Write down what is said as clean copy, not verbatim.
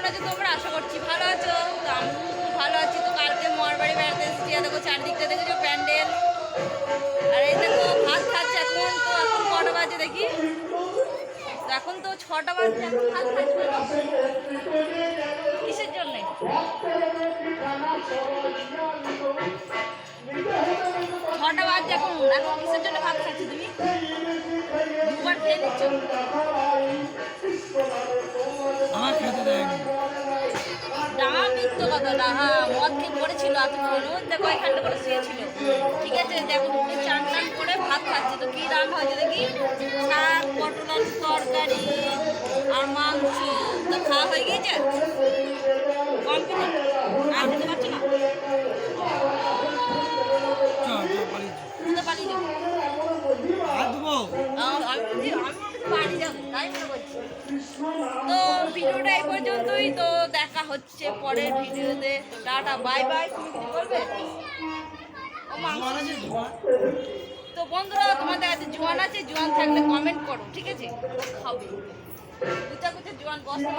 আছো তোমরা? আশা করছি ভালো আছো। তো আমি খুব ভালো আছি। তো কালকে মরবাড়ি বেড়াতে এসেছি। দেখো চারদিকটা দেখেছো প্যান্ডেল। আর এই দেখো ভাত খাচ্ছে এখন। তো এখন কটা বাজে দেখি? তো এখন তো 6টা বাজে। এখন ভাত খাচ্ছে কিসের জন্যে? ছটা বাজে এখন। এখন কিসের জন্য ভাত খাচ্ছি তুমি? দুবার খেয়ে নিচ্ছ? আমার খেতে দেয়নি। মিথ্য কথা না। হ্যাঁ, মদ খেয়ে পড়েছিল এতক্ষণ। কয়েকখানটা করে শুয়েছিল। ঠিক আছে, দেখো তুমি চান টান করে ভাত খাচ্ছে। তো কি রান্না হয়েছে দেখি? শাক, পটল আলুর তরকারি আর মাংস। তো খাওয়া হয়ে গিয়েছে কমপ্লিট? আর খেতে পারছো না? বুঝতে পারি যাবো। বাড়ি যাবো তাই মনে করছি। তো ভিডিওটা এই পর্যন্তই। তো দেখা হচ্ছে পরের ভিডিওতে। Tata bye bye. তুমি কিছু বলবে? তো বন্ধুরা, তোমাদের কাছে জোয়ান আছে? জোয়ান থাকলে কমেন্ট করো, ঠিক আছে? খাবে গুচা গুচা জোয়ান বস্তা।